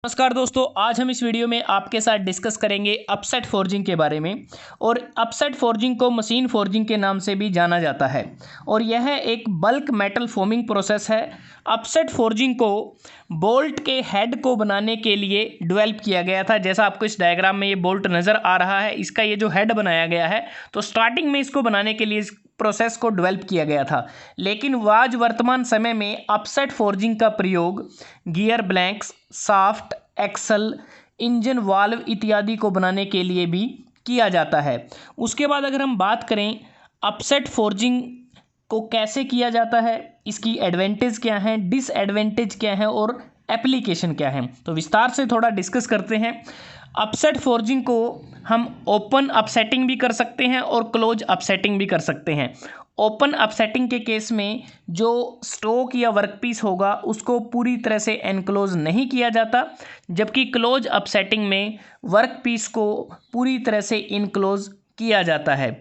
नमस्कार दोस्तों, आज हम इस वीडियो में आपके साथ डिस्कस करेंगे अपसेट फोर्जिंग के बारे में। और अपसेट फोर्जिंग को मशीन फोर्जिंग के नाम से भी जाना जाता है और यह एक बल्क मेटल फोमिंग प्रोसेस है। अपसेट फोर्जिंग को बोल्ट के हेड को बनाने के लिए डेवलप किया गया था। जैसा आपको इस डायग्राम में ये बोल्ट नज़र आ रहा है, इसका ये जो हेड बनाया गया है, तो स्टार्टिंग में इसको बनाने के लिए इस प्रोसेस को डेवलप किया गया था। लेकिन आज वर्तमान समय में अपसेट फोर्जिंग का प्रयोग gear blanks, shaft, axle, engine valve इत्यादि को बनाने के लिए भी किया जाता है। उसके बाद अगर हम बात करें अपसेट फोर्जिंग को कैसे किया जाता है, इसकी एडवांटेज क्या हैं, डिसएडवांटेज क्या हैं और एप्लीकेशन क्या है, तो विस्तार से थोड़ा डिस्कस करते हैं। अपसेट फोर्जिंग को हम ओपन अपसेटिंग भी कर सकते हैं और क्लोज अपसेटिंग भी कर सकते हैं। ओपन अपसेटिंग के केस में जो स्टोक या वर्कपीस होगा उसको पूरी तरह से एनक्लोज नहीं किया जाता, जबकि क्लोज अपसेटिंग में वर्कपीस को पूरी तरह से इनक्लोज किया जाता है।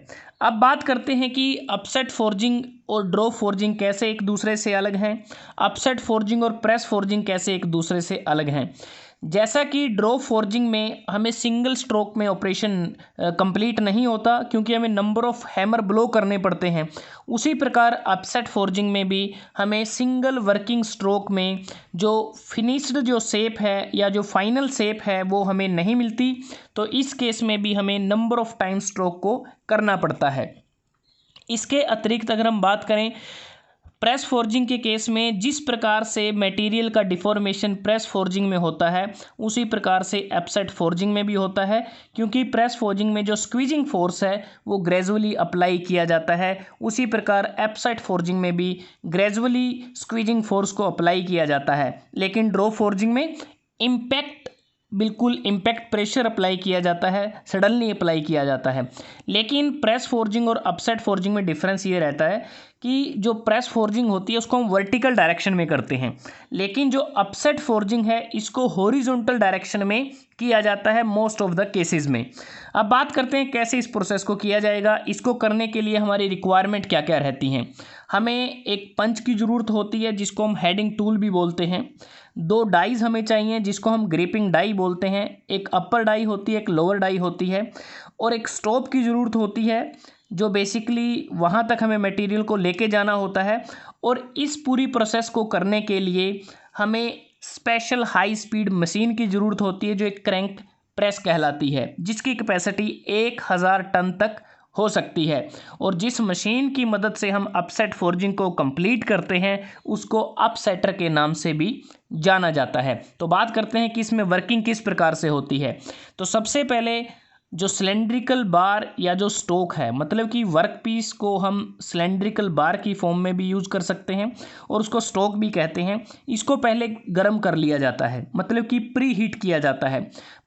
अब बात करते हैं कि अपसेट फोर्जिंग और ड्रॉ फोर्जिंग कैसे एक दूसरे से अलग हैं, अपसेट फोर्जिंग और प्रेस फोर्जिंग कैसे एक दूसरे से अलग हैं। जैसा कि ड्रॉ फोर्जिंग में हमें सिंगल स्ट्रोक में ऑपरेशन कंप्लीट नहीं होता, क्योंकि हमें नंबर ऑफ हैमर ब्लो करने पड़ते हैं, उसी प्रकार अपसेट फोर्जिंग में भी हमें सिंगल वर्किंग स्ट्रोक में जो फिनिश्ड जो शेप है या जो फाइनल शेप है वो हमें नहीं मिलती। तो इस केस में भी हमें नंबर ऑफ टाइम स्ट्रोक को करना पड़ता है। इसके अतिरिक्त अगर हम बात करें प्रेस फोर्जिंग के केस में, जिस प्रकार से मटेरियल का डिफॉर्मेशन प्रेस फोर्जिंग में होता है उसी प्रकार से अपसेट फोर्जिंग में भी होता है, क्योंकि प्रेस फोर्जिंग में जो स्क्वीजिंग फोर्स है वो ग्रेजुअली अप्लाई किया जाता है, उसी प्रकार अपसेट फोर्जिंग में भी ग्रेजुअली स्क्वीजिंग फोर्स को अप्लाई किया जाता है। लेकिन ड्रॉ फोर्जिंग में बिल्कुल इम्पैक्ट प्रेशर अप्लाई किया जाता है, सडनली अप्लाई किया जाता है। लेकिन प्रेस फोर्जिंग और अपसेट फोर्जिंग में डिफरेंस ये रहता है कि जो प्रेस फोर्जिंग होती है उसको हम वर्टिकल डायरेक्शन में करते हैं, लेकिन जो अपसेट फोर्जिंग है इसको हॉरिजॉन्टल डायरेक्शन में किया जाता है मोस्ट ऑफ द केसेस में। अब बात करते हैं कैसे इस प्रोसेस को किया जाएगा। इसको करने के लिए हमारी रिक्वायरमेंट क्या क्या रहती हैं। हमें एक पंच की ज़रूरत होती है जिसको हम हेडिंग टूल भी बोलते हैं। दो डाइज हमें चाहिए जिसको हम ग्रिपिंग डाई बोलते हैं। एक अपर डाई होती है, एक लोअर डाई होती है, और एक स्टॉप की ज़रूरत होती है जो बेसिकली वहाँ तक हमें मटेरियल को लेके जाना होता है। और इस पूरी प्रोसेस को करने के लिए हमें स्पेशल हाई स्पीड मशीन की ज़रूरत होती है जो एक क्रैंक प्रेस कहलाती है, जिसकी कैपेसिटी 1000 टन तक हो सकती है। और जिस मशीन की मदद से हम अपसेट फोर्जिंग को कंप्लीट करते हैं उसको अपसेटर के नाम से भी जाना जाता है। तो बात करते हैं कि इसमें वर्किंग किस प्रकार से होती है। तो सबसे पहले जो सिलेंड्रिकल बार या जो स्टोक है, मतलब कि वर्क पीस को हम सिलेंड्रिकल बार की फॉर्म में भी यूज़ कर सकते हैं और उसको स्टोक भी कहते हैं। इसको पहले गर्म कर लिया जाता है, मतलब कि प्री हीट किया जाता है।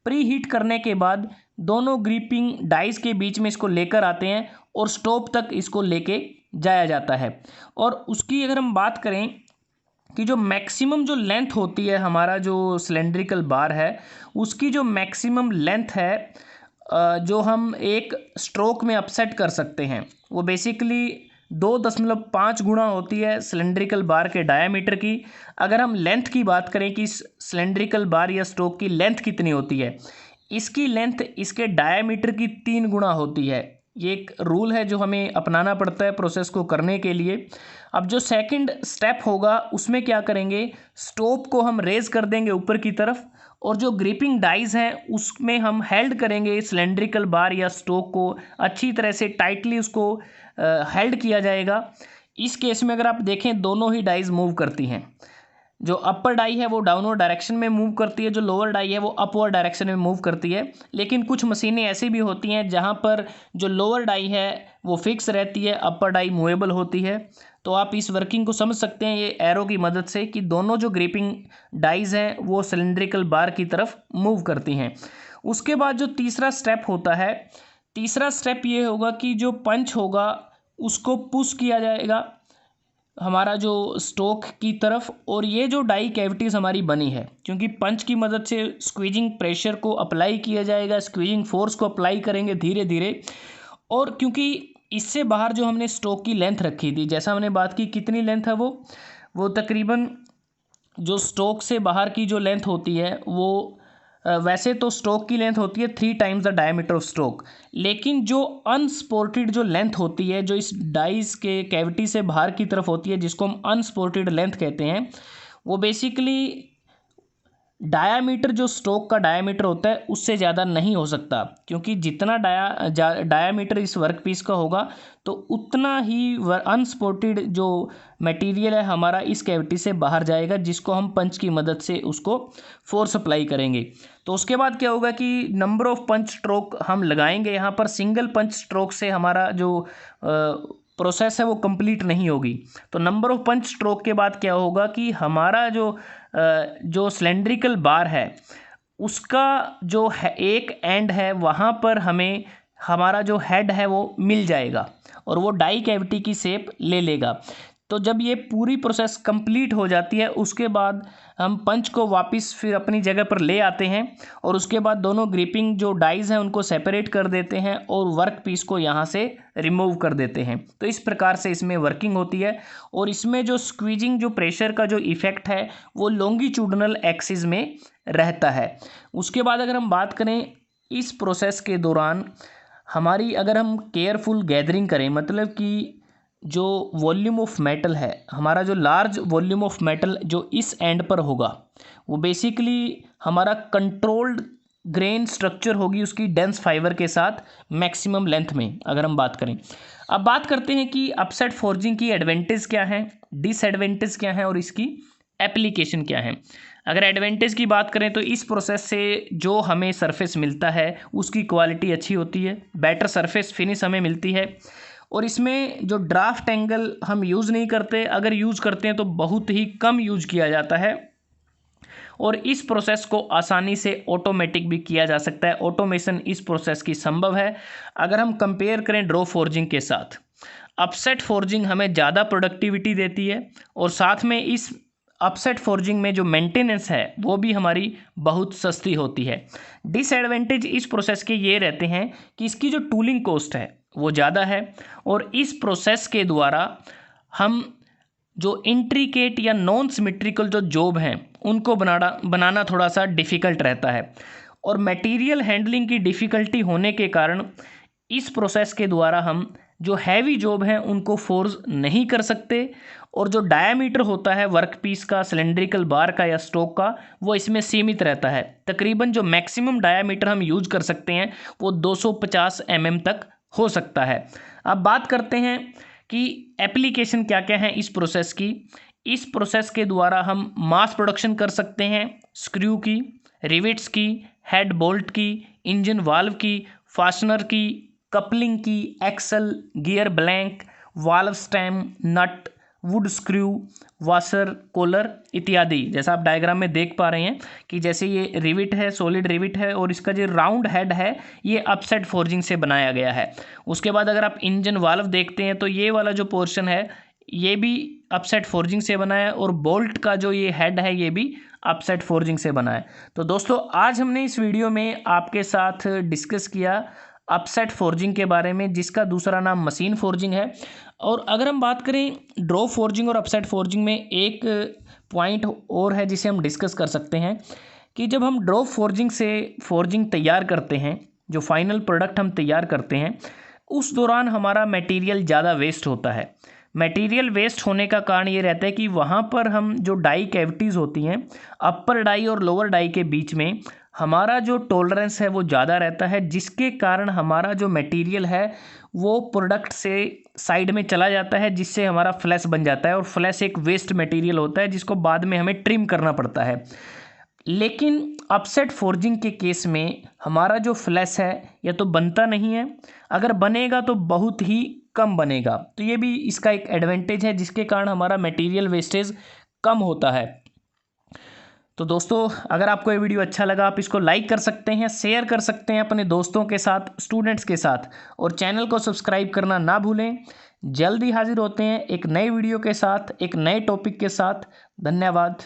प्री हीट करने के बाद दोनों ग्रिपिंग डाइस के बीच में इसको लेकर आते हैं और स्टोप तक इसको लेके जाया जाता है। और उसकी अगर हम बात करें कि जो मैक्सिमम जो लेंथ होती है, हमारा जो सिलेंड्रिकल बार है उसकी जो मैक्सिमम लेंथ है जो हम एक स्ट्रोक में अपसेट कर सकते हैं, वो बेसिकली 2.5 गुना होती है सिलेंड्रिकल बार के डायामीटर की। अगर हम लेंथ की बात करें कि सिलेंड्रिकल बार या स्ट्रोक की लेंथ कितनी होती है, इसकी लेंथ इसके डायामीटर की 3 गुना होती है। ये एक रूल है जो हमें अपनाना पड़ता है प्रोसेस को करने के लिए। अब जो सेकंड स्टेप होगा उसमें क्या करेंगे, स्टोप को हम रेज कर देंगे ऊपर की तरफ और जो ग्रिपिंग डाइज हैं उसमें हम हेल्ड करेंगे सिलेंड्रिकल बार या स्टोक को, अच्छी तरह से टाइटली उसको हेल्ड किया जाएगा। इस केस में अगर आप देखें दोनों ही डाइज मूव करती हैं। जो अपर डाई है वो डाउनवर्ड डायरेक्शन में मूव करती है, जो लोअर डाई है वो अपवर्ड डायरेक्शन में मूव करती है। लेकिन कुछ मशीनें ऐसी भी होती हैं जहां पर जो लोअर डाई है वो फिक्स रहती है, अपर डाई मूवेबल होती है। तो आप इस वर्किंग को समझ सकते हैं ये एरो की मदद से कि दोनों जो ग्रिपिंग डाइज हैं वो सिलेंड्रिकल बार की तरफ मूव करती हैं। उसके बाद जो तीसरा स्टेप होता है, तीसरा स्टेप ये होगा कि जो पंच होगा उसको पुश किया जाएगा हमारा जो स्टोक की तरफ, और ये जो डाई कैविटीज़ हमारी बनी है, क्योंकि पंच की मदद से स्क्वीजिंग प्रेशर को अप्लाई किया जाएगा, स्क्वीजिंग फोर्स को अप्लाई करेंगे धीरे धीरे। और क्योंकि इससे बाहर जो हमने स्टोक की लेंथ रखी थी, जैसा हमने बात की कितनी लेंथ है वो तकरीबन जो स्टोक से बाहर की जो लेंथ होती है वो वैसे तो स्टोक की लेंथ होती है 3 times the diameter of stock, लेकिन जो अनसपोर्टेड जो लेंथ होती है जो इस डाइस के कैविटी से बाहर की तरफ होती है जिसको हम अनसपोर्टेड लेंथ कहते हैं, वो बेसिकली डायामीटर जो स्टोक का डायामीटर होता है उससे ज़्यादा नहीं हो सकता, क्योंकि जितना डायामीटर इस वर्कपीस का होगा तो उतना ही अनसपोर्टेड जो मटेरियल है हमारा इस कैविटी से बाहर जाएगा, जिसको हम पंच की मदद से उसको फोर्स अप्लाई करेंगे। तो उसके बाद क्या होगा कि नंबर ऑफ पंच स्ट्रोक हम लगाएंगे यहाँ पर, सिंगल पंच स्ट्रोक से हमारा जो प्रोसेस है वो कंप्लीट नहीं होगी। तो नंबर ऑफ पंच स्ट्रोक के बाद क्या होगा कि हमारा जो सिलेंड्रिकल बार है उसका जो है एक एंड है वहाँ पर हमें हमारा जो हेड है वो मिल जाएगा और वो डाई कैविटी की शेप ले लेगा। तो जब ये पूरी प्रोसेस कंप्लीट हो जाती है उसके बाद हम पंच को वापस फिर अपनी जगह पर ले आते हैं और उसके बाद दोनों ग्रिपिंग जो डाइज हैं उनको सेपरेट कर देते हैं और वर्क पीस को यहाँ से रिमूव कर देते हैं। तो इस प्रकार से इसमें वर्किंग होती है और इसमें जो स्क्वीजिंग जो प्रेशर का जो इफ़ेक्ट है वो लॉन्गिट्यूडनल एक्सिस में रहता है। उसके बाद अगर हम बात करें इस प्रोसेस के दौरान हमारी अगर हम केयरफुल गैदरिंग करें, मतलब कि जो वॉल्यूम ऑफ मेटल है हमारा, जो लार्ज वॉल्यूम ऑफ मेटल जो इस एंड पर होगा वो बेसिकली हमारा कंट्रोल्ड ग्रेन स्ट्रक्चर होगी उसकी डेंस फाइबर के साथ मैक्सिमम लेंथ में अगर हम बात करें। अब बात करते हैं कि अपसेट फोर्जिंग की एडवांटेज क्या है, डिसएडवांटेज क्या है और इसकी एप्लीकेशन क्या है। अगर एडवांटेज की बात करें तो इस प्रोसेस से जो हमें सरफेस मिलता है उसकी क्वालिटी अच्छी होती है, बेटर सरफेस फिनिश हमें मिलती है और इसमें जो ड्राफ्ट एंगल हम यूज़ नहीं करते, अगर यूज़ करते हैं तो बहुत ही कम यूज किया जाता है और इस प्रोसेस को आसानी से ऑटोमेटिक भी किया जा सकता है। ऑटोमेशन इस प्रोसेस की संभव है। अगर हम कंपेयर करें ड्रॉ फोर्जिंग के साथ, अपसेट फोर्जिंग हमें ज़्यादा प्रोडक्टिविटी देती है और साथ में इस अपसेट फोर्जिंग में जो मेंटेनेंस है वो भी हमारी बहुत सस्ती होती है। डिसएडवांटेज इस प्रोसेस के ये रहते हैं कि इसकी जो टूलिंग कॉस्ट है वो ज़्यादा है और इस प्रोसेस के द्वारा हम जो इंट्रिकेट या नॉन सिमेट्रिकल जो जॉब हैं उनको बनाना थोड़ा सा डिफ़िकल्ट रहता है और मटेरियल हैंडलिंग की डिफ़िकल्टी होने के कारण इस प्रोसेस के द्वारा हम जो हैवी जॉब हैं उनको फोर्स नहीं कर सकते और जो डायामीटर होता है वर्कपीस का, सिलेंड्रिकल बार का या स्टोक का, वो इसमें सीमित रहता है। तकरीबन जो मैक्सिमम डायामीटर हम यूज कर सकते हैं वो 250 mm तक हो सकता है। अब बात करते हैं कि एप्लीकेशन क्या क्या है इस प्रोसेस की। इस प्रोसेस के द्वारा हम मास प्रोडक्शन कर सकते हैं स्क्रू की, रिविट्स की, हेड बोल्ट की, इंजन वाल्व की, फास्टनर की, कपलिंग की, axle, gear blank, valve stem, nut, wood screw, washer, collar इत्यादि। जैसा आप डायग्राम में देख पा रहे हैं कि जैसे ये रिविट है, सॉलिड रिविट है और इसका जो राउंड हेड है ये अपसेट फोर्जिंग से बनाया गया है। उसके बाद अगर आप इंजन वाल्व देखते हैं तो ये वाला जो पोर्शन है ये भी अपसेट फोर्जिंग से बना है और बोल्ट का जो ये हेड है ये भी अपसेट फोर्जिंग से बना है। तो दोस्तों आज हमने इस वीडियो में आपके साथ डिस्कस किया अपसेट फोर्जिंग के बारे में, जिसका दूसरा नाम मशीन फोर्जिंग है। और अगर हम बात करें ड्रॉ फोर्जिंग और अपसेट फोर्जिंग में एक पॉइंट और है जिसे हम डिस्कस कर सकते हैं कि जब हम ड्रॉ फोर्जिंग से फोर्जिंग तैयार करते हैं, जो फाइनल प्रोडक्ट हम तैयार करते हैं, उस दौरान हमारा मटेरियल ज़्यादा वेस्ट होता है। मटेरियल वेस्ट होने का कारण ये रहता है कि वहाँ पर हम जो डाई कैविटीज़ होती हैं अपर डाई और लोअर डाई के बीच में हमारा जो टॉलरेंस है वो ज़्यादा रहता है, जिसके कारण हमारा जो मटेरियल है वो प्रोडक्ट से साइड में चला जाता है, जिससे हमारा फ्लैश बन जाता है और फ्लैश एक वेस्ट मटेरियल होता है जिसको बाद में हमें ट्रिम करना पड़ता है। लेकिन अपसेट फोर्जिंग के केस में हमारा जो फ्लैश है या तो बनता नहीं है, अगर बनेगा तो बहुत ही कम बनेगा। तो ये भी इसका एक एडवांटेज है जिसके कारण हमारा मटेरियल वेस्टेज कम होता है। तो दोस्तों अगर आपको ये वीडियो अच्छा लगा आप इसको लाइक कर सकते हैं, शेयर कर सकते हैं अपने दोस्तों के साथ, स्टूडेंट्स के साथ, और चैनल को सब्सक्राइब करना ना भूलें। जल्दी हाजिर होते हैं एक नए वीडियो के साथ, एक नए टॉपिक के साथ। धन्यवाद।